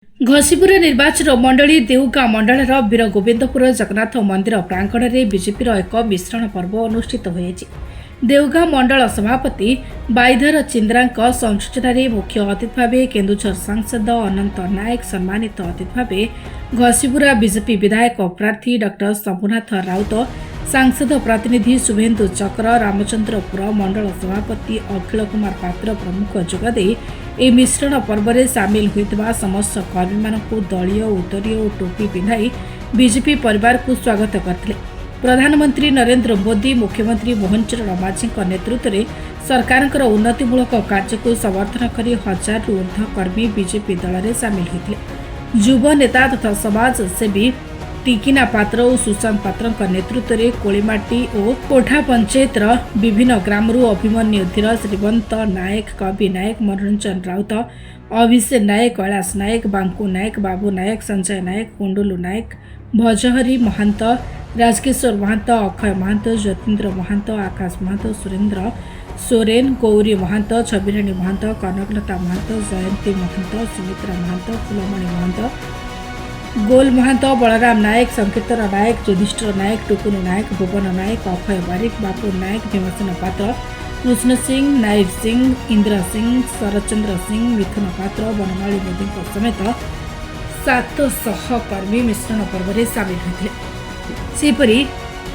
घसीपुर निर्वाचन मंडली देउगां मंडलर वीर गोविंदपुर जगन्नाथ मंदिर प्रांगण में बीजेपी एक मिश्रण पर्व अनुष्ठित होइछि। देउगां मंडल सभापति बाईधर चिंद्रा संसूचन मुख्य अतिथि भाव केन्दुझर सांसद अनंत नायक सम्मानित अतिथि भाव घसीपुरा बीजेपी विधायक प्रार्थी डॉ शंभुनाथ राउत सांसद प्रतिनिधि शुभेन्दु चक्र रामचंद्रपुर मंडल सभापति अखिल कुमार पात्र प्रमुख जोगदे ए मिश्रण पर्व में सामिल होता समस्त कर्मी मानक दलीय उत्तरीय और टोपी पिंधाई बीजेपी परिवार को स्वागत करते। प्रधानमंत्री नरेंद्र मोदी मुख्यमंत्री मोहन चरण माझी नेतृत्व में सरकार उन्नतिमूलक कार्य को समर्थन कर 1000 रु ऊर्ध्व कर्मी बीजेपी दल में सामिल होते। युव नेता तथा समाजसेवी टिकिना पात्र और सुशांत पात्र नेतृत्व में कोलीमाटी और कोठा पंचायत विभिन्न ग्राम अभिमन्यु धीर श्रीवंत नायक कवि नायक मनोरंजन राउत अभिषेक नायक कैलाश नायक बांकु नायक बाबू नायक संजय नायक कुंडुलु नायक भजहरी महंत राजकिशोर महंत अक्षय महंत ज्योतिन्द्र महंत आकाश महंत सुरेन्द्र सोरेन गौरी महंत छबिराणी महंत कनकलता महंत जयंती महंत सुमित्रा महंत फुलमणि महंत गोल महंत बलराम नायक संकीर्तन नायक युधिष्ठिर नायक टुकुनु नायक भुवन नायक अक्षय बारिक बापू नायक भीमसेन पात्र कृष्ण सिंह नाइब सिंह इंद्र सिंह शरचंद्र सिंह मिथुन पात्र बनमाली मोदी समेत 700 कर्मी मिश्रण पर्व में सामिल होते। सेपरी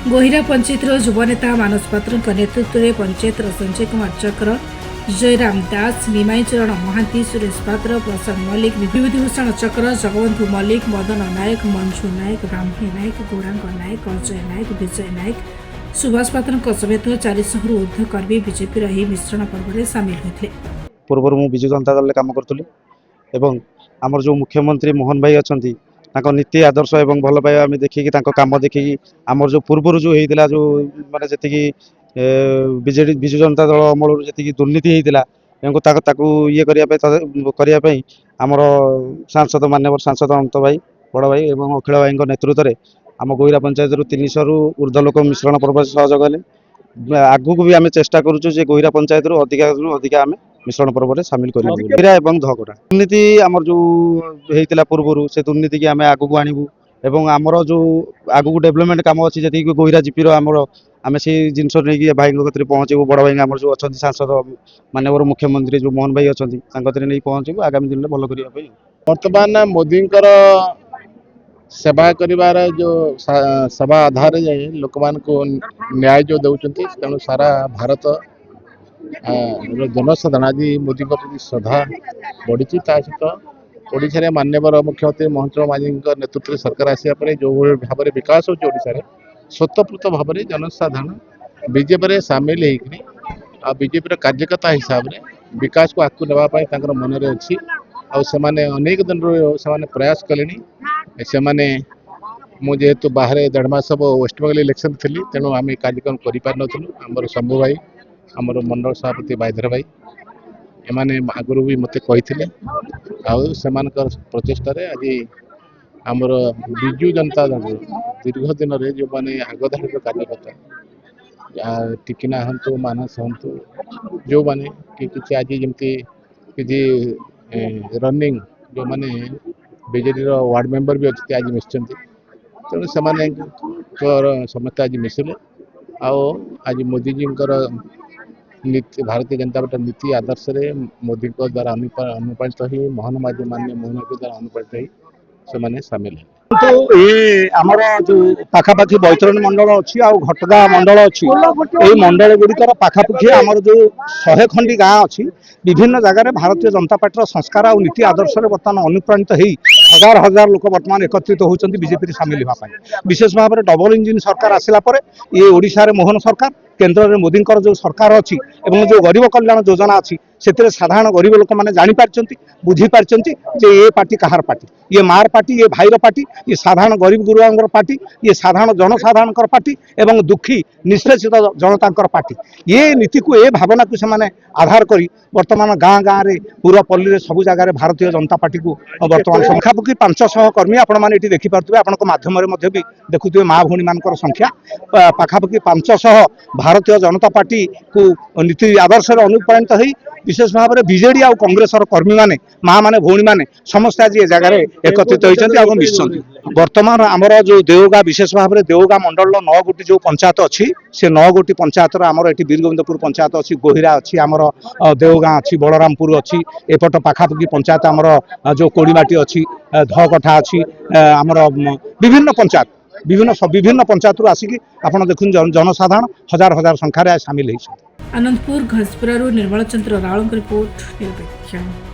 गोहिरा पंचायत युव नेता मानस पात्र नेतृत्व में पंचायत संजय कुमार चक्र जयराम दास निमाई चरण महांती सुरेश पात्र प्रसाद मल्लिक विभूतिभूषण चक्र जगबंधु मल्लिक मदन नायक मंजू नायक ब्राह्मणी नायक गौरांग नायक अजय नायक विजय नायक सुभाष पात्र समेत 400 रु ऊर्ध्व कर्मी बीजेपी मिश्रण पर्व में सामिल होते। पूर्व मु विजु जनता दल काम करूँ एवं आमर जो मुख्यमंत्री मोहन भाई अच्छा नीति आदर्श एवं भल पाइबा आम देखिकी कम देखिकी आमर जो पूर्वर जो होता जो माने जी बीजेडी विजु जनता दल अमल जी दुर्नीति होता ये करने आमर सांसद मान्यवर सांसद अनंत भाई बड़ भाई और अखिल भाई नेतृत्व में आम गोहिरा पंचायत 300 रु ऊर्ध्व लोक मिश्रण पर्व सहयोग कले। आगू भी आम चेष्टा करुचु गोहिरा पंचायत अधिका आम मिश्रण पर्व में सामिल कर धगरा दुर्नीति आमर जो होता पूर्वर से दुर्नीति की आम आगू आणबू एवं आमर जो आगू डेवलपमेंट काम अच्छी जी गोहिरा जीपीर आमर आम से जिनस नहीं भाई पहुँचू बड़ भाई आम जो अच्छा सांसद मानवर मुख्यमंत्री जो मोहन भाई अच्छा नहीं पहुँचू आगामी दिन में भल करने। वर्तमान मोदी सेवा करिवार जो सभा आधार जाए लोक मान को न्याय जो दौरान तेणु सारा भारत जनसाधारण आज मोदी प्रति श्रद्धा बढ़ी सहित ओडिशा मान्यवर मुख्यमंत्री मोहन चरण माझी नेतृत्व में सरकार आसापर जो भाव में विकास होशार स्वतःपूत भाव में जनसाधारण बीजेपी सामिल होकर बीजेपी कार्यकर्ता हिसाब से विकास को आगू नापी मन में अच्छी अनेक दिन से प्रयास कले जेहेतु बाहर 1.5 मास वेस्टबेंगल इलेक्शन थी तेणु आम कार्यक्रम कर शंभु भाई आमर मंडल सभापति बाईधर भाई एमाने आगुरी भी मत कही प्रचेषार आज आमर विजु जनता दल दीर्घ दिन में जो मैंने आगधाड़ी कार्यकर्ता टिकिना हूँ मानस हूँ जो मैंने कि आज जमी कि रनिंग जो मैंने बीजेडी वार्ड मेंबर भी अच्छे आज मिशन तेणु से समस्त आज मिसिले आज मोदी जी नीति भारतीय जनता पार्टी नीति आदर्श रे मोदी द्वारा अनुप्राणित ही मोहन माझी मान्य मोहन के द्वारा अनुप्राणित ही से सामिल है। तो ये आमर जो पाखापाखि बैतरणी मंडल अच्छी आ घटगा मंडल अच्छी यही मंडल गुड़िकर पाखापाखि आमर जो 100 खंडी गाँ अच्छी विभिन्न जगार भारतीय जनता पार्टी संस्कार और नीति आदर्श बर्तमान अनुप्राणित हो हजार हजार लोक बर्तमान एकत्रित होती बीजेपी सामिल होगा। विशेष भाव में डबल इंजिन सरकार आसला ये ओडिशा रे मोहन सरकार केंद्र में मोदी जो सरकार अच्छी एवं जो गरीब कल्याण योजना अच्छी से साधारण गरीब लोक मैंने जापार बुझीपार ये पार्टी कहार पार्टी ये मार पार्टी ये भाईर पार्टी ये साधारण गरीब गुरुआंगर पार्टी ये साधारण जनसाधारण पार्टी एवं दुखी निष्पेषित जनता पार्टी ये नीति को ये भावना को से आधार करी वर्तमान गाँ गाँव में पूरा पल्ली में सब जगह भारतीय जनता पार्टी को वर्तमान पाखापाखि 500 कर्मी आपने देखिपे आपको मध्यम भी देखुए माँ भौणी मान संख्या पाखापाखि 500 भारतीय जनता पार्टी को नीति आदर्श अनुप्राणित हो विशेष भाव में बीजेडी आ कांग्रेस कर्मी माने माँ माने भौणी माने समस्त आज ये जगह एकत्रित होती मिशन बर्तमान आमर जो देवगा विशेष भाव में देवगा मंडल 9 गोटी जो पंचायत अच्छी से 9 गोटी पंचायत आमर ये वीरगोविंदपुर पंचायत अच्छी गोहिरा अच्छी आमर देवगाँ अच्छी बलरामपुर अच्छी एपट पाखापाखि पंचायत आमर जो कोड़ीमाटी अच्छी धकठा अच्छी आमर विभिन्न पंचायत विभिन्न पंचायत आसिक आप देखुन जनसाधारण हजार हजार संख्यार सामिल होती। आनंदपुर घसपुरा निर्मल चंद्र रावल रिपोर्ट निरपेक्ष।